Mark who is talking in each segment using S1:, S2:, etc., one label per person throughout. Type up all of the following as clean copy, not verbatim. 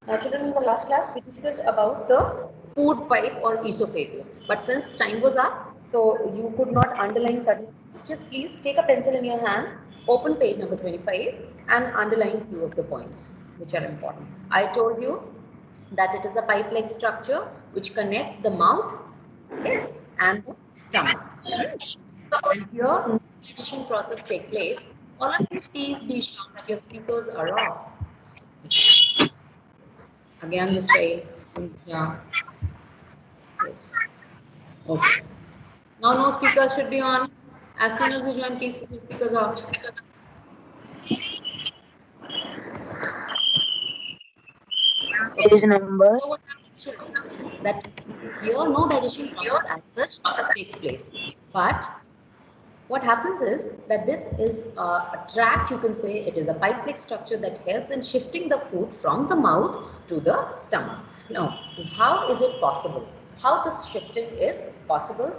S1: Now, children, in the last class, we discussed about the food pipe or esophagus. But since time was up, so you could not underline certain things, just please take a pencil in your hand, open page number 25, and underline few of the points which are important. I told you that it is a pipe-like structure which connects the mouth, yes, and the stomach. And here, no digestion process take place. All of you please be sure that your speakers are off. Again, this way. Yeah. Yes. Okay. Now, no speakers should be on. As soon as you join, please put your speakers off.
S2: Page
S1: Okay.
S2: number.
S1: So what happens to that here no digestion process as such takes place, but what happens is that this is a tract, you can say it is a pipe-like structure that helps in shifting the food from the mouth to the stomach. Now, how is it possible? How this shifting is possible?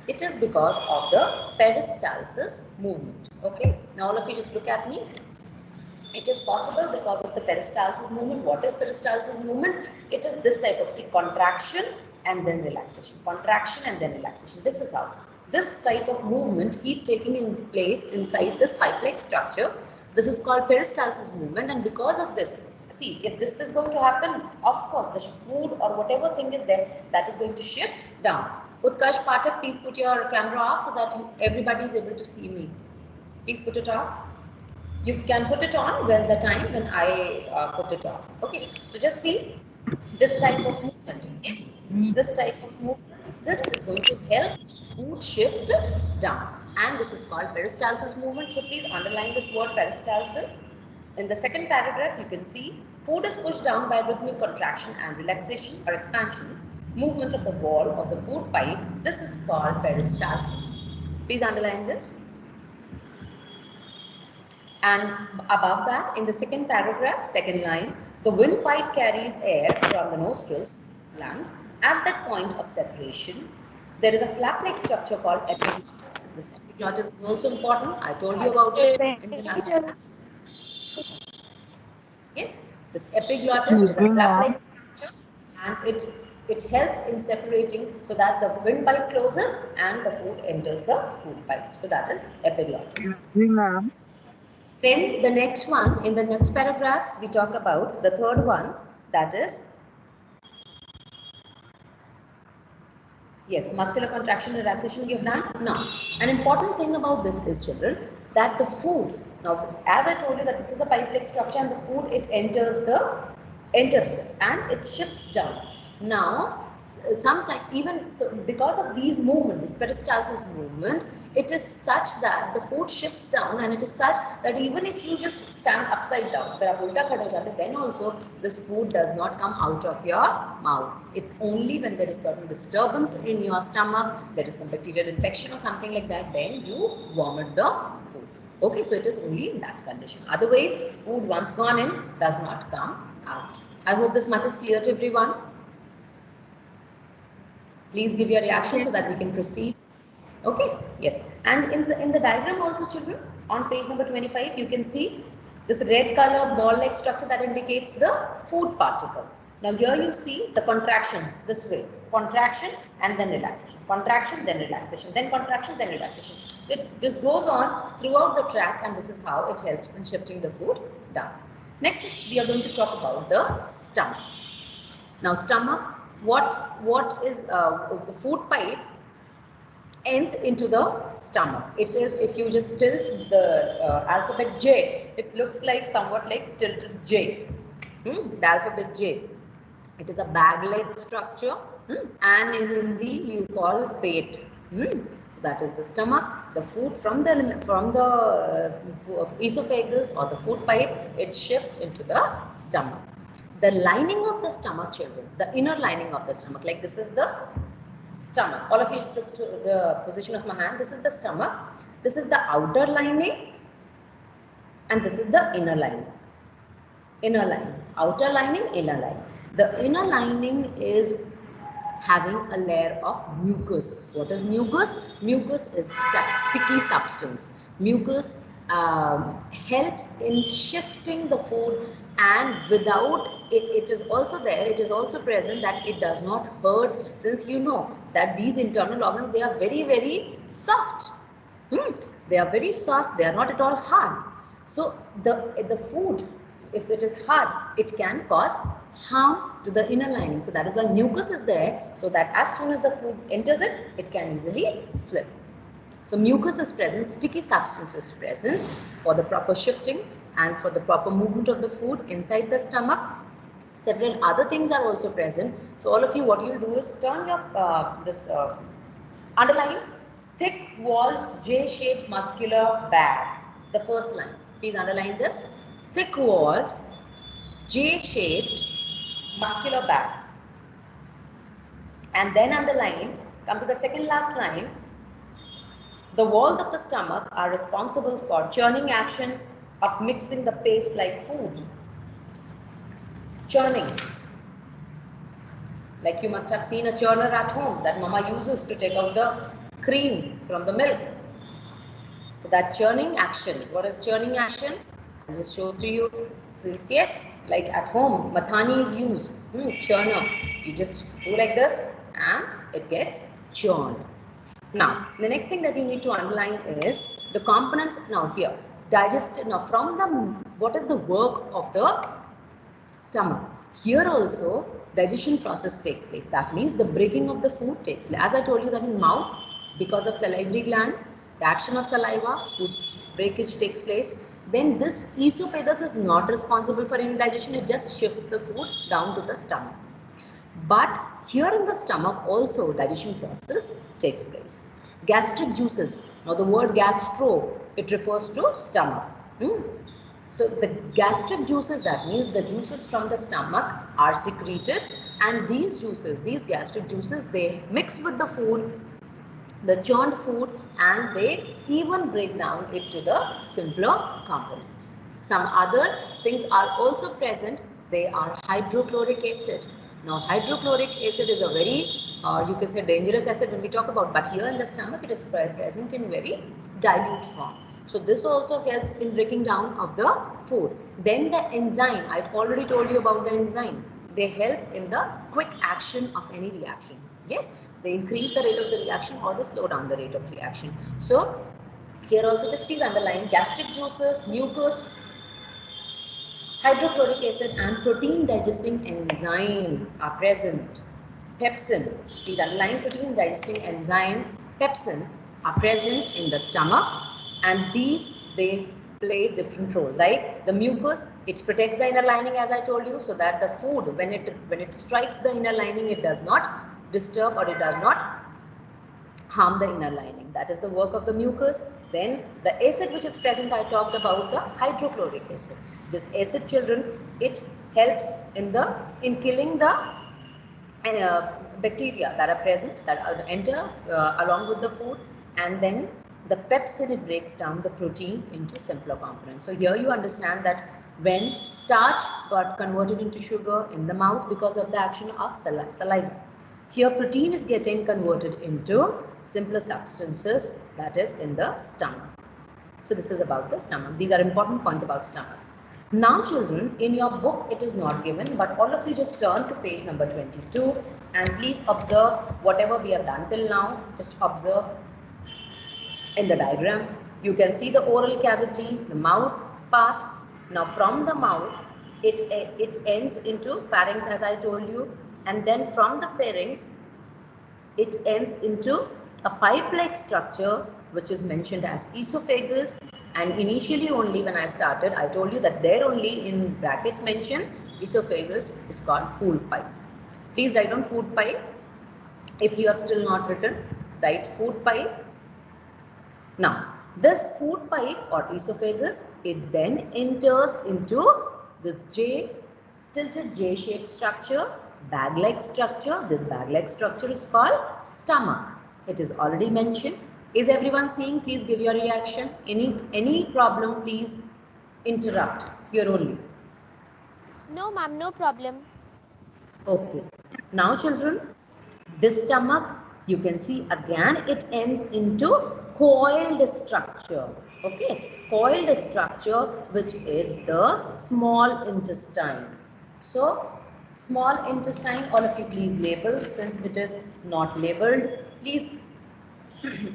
S1: It is because of the peristalsis movement. Okay, now all of you just look at me. It is possible because of the peristalsis movement. What is peristalsis movement? It is this type of, see, contraction and then relaxation. Contraction and then relaxation. This is how. This type of movement keep taking in place inside this pipe-like structure. This is called peristalsis movement, and because of this, see, if this is going to happen, of course, the food or whatever thing is there, that is going to shift down. Utkarsh Pathak, please put your camera off so that everybody is able to see me. Please put it off. You can put it on when the time when I put it off. Okay, so just see this type of movement. Yes, this type of movement. This is going to help food shift down, and this is called peristalsis movement. So please underline this word peristalsis. In the second paragraph, you can see food is pushed down by rhythmic contraction and relaxation or expansion, movement of the wall of the food pipe. This is called peristalsis. Please underline this. And above that, in the second paragraph, second line, the windpipe carries air from the nostrils to the lungs. At that point of separation, there is a flap-like structure called epiglottis. This epiglottis is also important. I told you about it in the last class. Yes, this epiglottis is
S2: Excuse
S1: a
S2: me,
S1: flap-like
S2: ma'am.
S1: structure, and it helps in separating so that the windpipe closes and the food enters the food pipe. So that is epiglottis.
S2: Excuse me, ma'am.
S1: Then the next one, in the next paragraph, we talk about the third one, that is, yes, muscular contraction, relaxation you have done. Now, an important thing about this is, children, that the food, now as I told you that this is a pipe-like structure and the food, it enters it and it shifts down. Now, sometimes even so because of these movements, this peristalsis movement, it is such that the food shifts down, and it is such that even if you just stand upside down, अगर आप उल्टा खड़े हो जाते, then also this food does not come out of your mouth. It's only when there is certain disturbance in your stomach, there is some bacterial infection or something like that, then you vomit the food. Okay, so it is only in that condition. Otherwise, food once gone in does not come out. I hope this much is clear to everyone. Please give your reaction so that we can proceed. Okay, yes. And in the diagram also, children, on page number 25, you can see this red color ball-like structure that indicates the food particle. Now here you see the contraction this way, contraction and then relaxation, contraction, then relaxation, then contraction, then relaxation. This goes on throughout the track, and this is how it helps in shifting the food down. Next is we are going to talk about the stomach. Now stomach, what is the food pipe ends into the stomach. It is, if you just tilt the alphabet J, it looks like somewhat like tilted J. The alphabet J. It is a bag-like structure, and in Hindi you call pet. So that is the stomach. The food from the esophagus or the food pipe, it shifts into the stomach. The lining of the stomach, children, the inner lining of the stomach, like this is the stomach. All of you just look to the position of my hand. This is the stomach. This is the outer lining, and this is the inner lining. Inner lining, outer lining, inner lining. The inner lining is having a layer of mucus. What is mucus? Mucus is sticky substance. Mucus helps in shifting the food And without it, it is also there, it is also present that it does not hurt, since you know that these internal organs, they are very, very soft. They are very soft, they are not at all hard. So the food, if it is hard, it can cause harm to the inner lining. So that is why mucus is there, so that as soon as the food enters it, it can easily slip. So mucus is present, sticky substance is present for the proper shifting and for the proper movement of the food inside the stomach. Several other things are also present. So all of you, what you will do is turn your underline thick walled J-shaped muscular bag. The first line, please underline this. Thick walled J-shaped muscular bag. And then underline, come to the second last line. The walls of the stomach are responsible for churning action of mixing the paste like food. Churning. Like you must have seen a churner at home that mama uses to take out the cream from the milk. So that churning action. What is churning action? I'll just show to you. Since yes, like at home, mathani is used. Churner. You just do like this and it gets churned. Now, the next thing that you need to underline is the components. Now here, digestive. Now from the, what is the work of the stomach? Here also, digestion process takes place. That means the breaking of the food takes place. As I told you that in mouth, because of salivary gland, the action of saliva, food breakage takes place. Then this esophagus is not responsible for any digestion. It just shifts the food down to the stomach. But here in the stomach also digestion process takes place. Gastric juices. Now the word gastro, it refers to stomach. So the gastric juices, that means the juices from the stomach are secreted, and these juices, these gastric juices, they mix with the food, the churned food, and they even break down it to the simpler components. Some other things are also present. They are hydrochloric acid. Now hydrochloric acid is a very, you can say, dangerous acid when we talk about, but here in the stomach it is present in very dilute form. So this also helps in breaking down of the food. Then the enzyme, I've already told you about the enzyme. They help in the quick action of any reaction. Yes, they increase the rate of the reaction or they slow down the rate of reaction. So here also just please underline gastric juices, mucus, hydrochloric acid and protein digesting enzyme are present. Pepsin, please underline protein digesting enzyme, pepsin are present in the stomach, and these, they play different role. Like the mucus, it protects the inner lining as I told you, so that the food, when it strikes the inner lining, it does not disturb or it does not harm the inner lining. That is the work of the mucus. Then the acid which is present, I talked about the hydrochloric acid. This acid, children, it helps in killing the bacteria that are present, that enter along with the food, and then the pepsin, it breaks down the proteins into simpler components. So here you understand that when starch got converted into sugar in the mouth because of the action of saliva, here protein is getting converted into simpler substances, that is in the stomach. So this is about the stomach. These are important points about stomach. Now children, in your book it is not given, but all of you just turn to page number 22 and please observe whatever we have done till now. Just observe in the diagram. You can see the oral cavity, the mouth part. Now from the mouth, it ends into pharynx as I told you, and then from the pharynx, it ends into a pipe-like structure which is mentioned as esophagus. And initially only when I started, I told you that there only in bracket mention esophagus is called food pipe. Please write down food pipe. If you have still not written, write food pipe. Now this food pipe or esophagus, it then enters into this tilted J-shaped structure, bag-like structure. This bag-like structure is called stomach. It is already mentioned. Is everyone seeing? Please give your reaction. Any problem, please interrupt here only.
S3: No, ma'am, no problem.
S1: Okay. Now children, this stomach, you can see again it ends into coiled structure. Okay, coiled structure, which is the small intestine. So, small intestine, all of you please label, since it is not labeled. Please,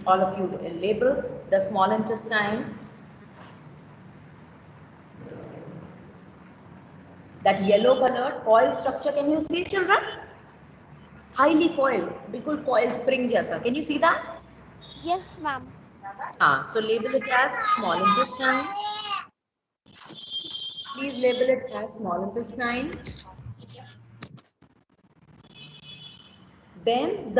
S1: all of you label the small intestine. That yellow colored coiled structure, can you see, children? Highly coiled, बिल्कुल coil spring जैसा. Can you see that?
S3: Yes, ma'am.
S1: So label it as small intestine. Please label it as small intestine. Then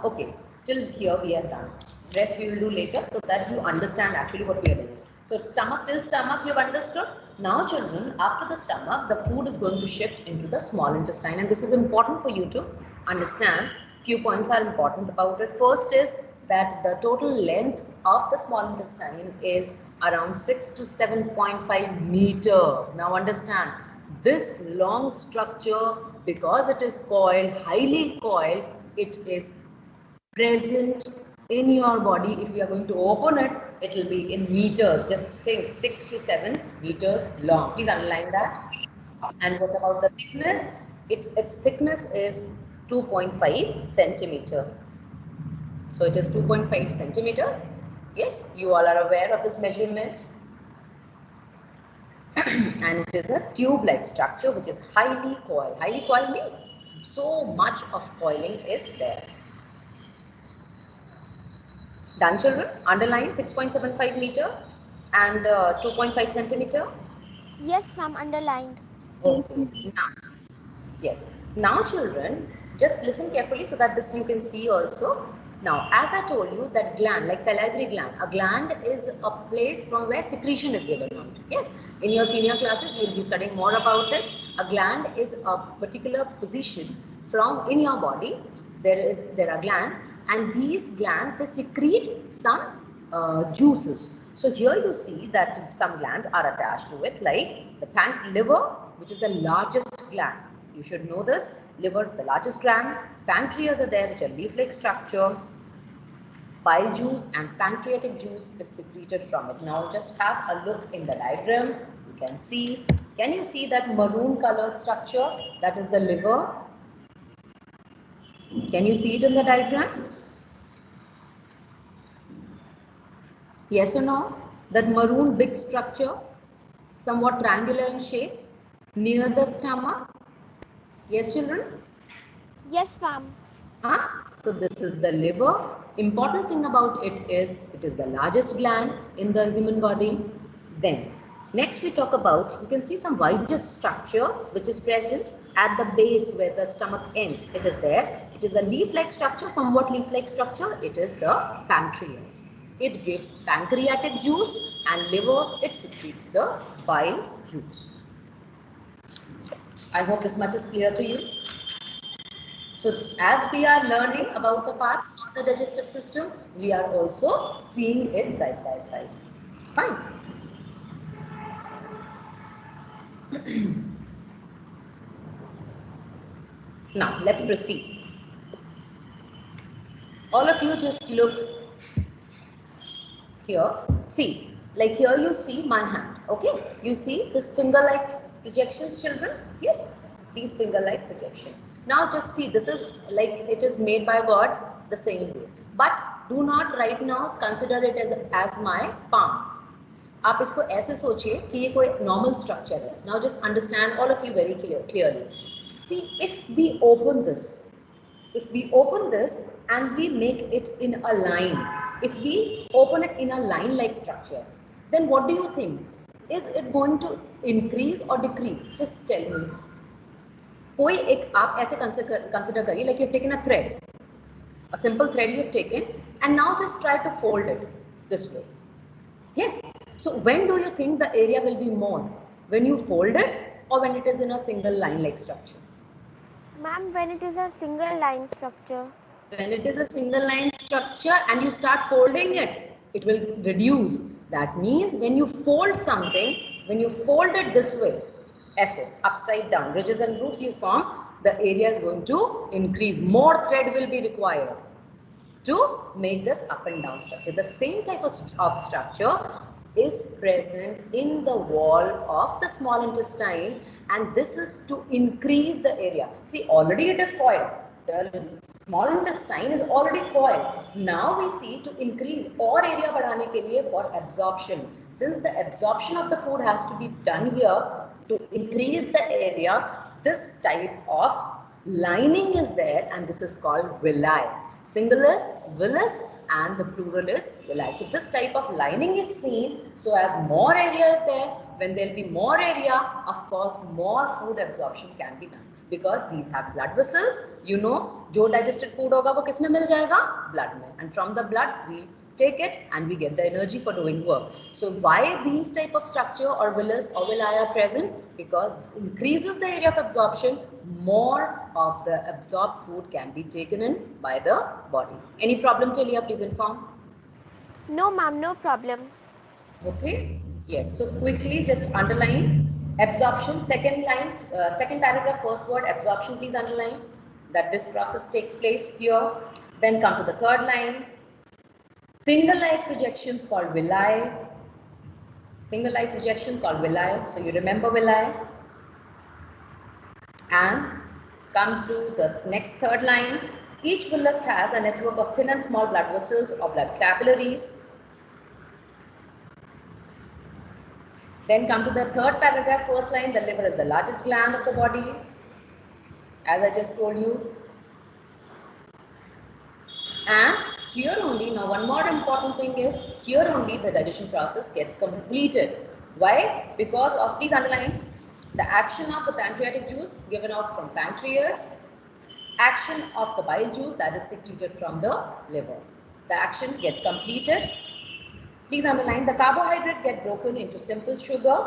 S1: okay, till here we are done. Rest we will do later so that you understand actually what we are doing. So stomach, till stomach you have understood. Now children, after the stomach, the food is going to shift into the small intestine, and this is important for you to understand. Few points are important about it. First is that the total length of the small intestine is around 6 to 7.5 meter. Now understand, this long structure, because it is coiled, highly coiled, it is present in your body. If you are going to open it, it will be in meters. Just think 6 to 7 meters long. Please underline that. And what about the thickness? Its thickness is 2.5 centimeter. So it is 2.5 centimeter. Yes, you all are aware of this measurement. And it is a tube-like structure which is highly coiled. Highly coiled means so much of coiling is there. Done, children? Underline 6.75 meter and 2.5 centimeter.
S3: Yes, ma'am. Underlined.
S1: Okay. Now, yes. Now, children, just listen carefully so that this you can see also. Now, as I told you that gland, like salivary gland, a gland is a place from where secretion is given out. Yes, in your senior classes, you will be studying more about it. A gland is a particular position from in your body. There are glands, and these glands, they secrete some juices. So here you see that some glands are attached to it, like the liver, which is the largest gland. You should know this. Liver, the largest gland. Pancreas are there, which are leaf-like structure. Bile juice and pancreatic juice is secreted from it. Now just have a look in the diagram. You can see. Can you see that maroon colored structure? That is the liver. Can you see it in the diagram? Yes or no? That maroon big structure, somewhat triangular in shape, near the stomach. Yes, children?
S3: Yes, ma'am.
S1: So this is the liver. Important thing about it is the largest gland in the human body. Then next we talk about, you can see some whitish structure which is present at the base where the stomach ends. It is there. It is a leaf-like structure, somewhat leaf-like structure. It is the pancreas. It gives pancreatic juice, and liver, it secretes the bile juice. I hope this much is clear to you. So as we are learning about the parts of the digestive system, we are also seeing it side by side. Fine. Now let's proceed. All of you just look here. See, like here you see my hand. Okay, you see this finger-like projections, children? Yes, these finger-like projection. Now just see, this is like it is made by God the same way. But do not right now consider it as my palm. आप इसको ऐसे सोचिए कि ये कोई normal structure है. Now just understand, all of you, very clearly. See, if we open this and we make it in a line, if we open it in a line-like structure, then what do you think? Is it going to increase or decrease? Just tell me. कोई एक आप ऐसे consider करिए, like you've taken a thread, a simple thread you've taken, and now just try to fold it this way. Yes. So when do you think the area will be more? When you fold it or when it is in a single line-like structure?
S3: Ma'am, when it is a single line structure.
S1: When it is a single line structure and you start folding it, it will reduce. That means when you fold something, when you fold it this way, ऐसे, upside down, ridges and grooves you form, the area is going to increase. More thread will be required. to make this up and down structure. The same type of structure is present in the wall of the small intestine, and this is to increase the area. See, already it is coiled. The small intestine is already coiled. Now we see to increase और area बढ़ाने के लिए for absorption. Since the absorption of the food has to be done here, to increase the area, this type of lining is there, and this is called villi. Single is villus and the plural is villi. So this type of lining is seen. So as more area is there, when there will be more area, of course more food absorption can be done, because these have blood vessels. You know, जो digested food होगा वो किसमें मिल जाएगा? Blood में. And from the blood we take it and we get the energy for doing work. So why these type of structure or villus or villi are present? Because this increases the area of absorption. More of the absorbed food can be taken in by the body. Any problem till here? Please inform.
S3: No, ma'am, no problem.
S1: Okay. Yes. So quickly just underline absorption. Second line, second paragraph, first word absorption. Please underline that this process takes place here. Then come to the third line. Finger-like projections called villi. Finger-like projection called villi. So you remember villi. And come to the next third line. Each villus has a network of thin and small blood vessels or blood capillaries. Then come to the third paragraph, first line. The liver is the largest gland of the body, as I just told you. And here only, now one more important thing is, here only the digestion process gets completed. Why? Because of these underlying, the action of the pancreatic juice given out from pancreas, action of the bile juice that is secreted from the liver. The action gets completed. Please underline, the carbohydrate get broken into simple sugar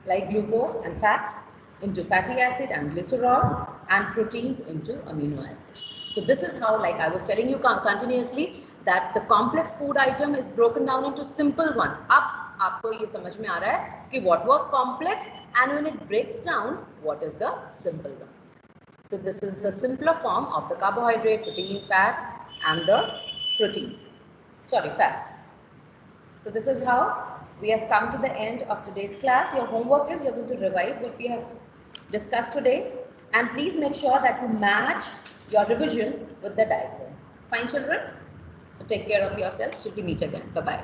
S1: like glucose and fats, into fatty acid and glycerol, and proteins into amino acid. So this is how, like I was telling you continuously, that the complex food item is broken down into simple one. अब आपको ये समझ में आ रहा है कि what was complex, and when it breaks down, what is the simple one. So this is the simpler form of the carbohydrate, protein, fats, and the proteins. Sorry, fats. So this is how we have come to the end of today's class. Your homework is, you're going to revise what we have discussed today, and please make sure that you match your revision with the diagram. Fine, children? So take care of yourselves till we meet again. Bye-bye.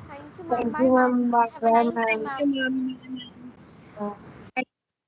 S3: Thank you, ma'am.
S2: Thank
S3: Bye,
S2: you,
S3: ma'am.
S2: ma'am. Bye,
S3: Have a nice day,
S2: ma'am.
S3: ma'am.
S2: Thank you, ma'am.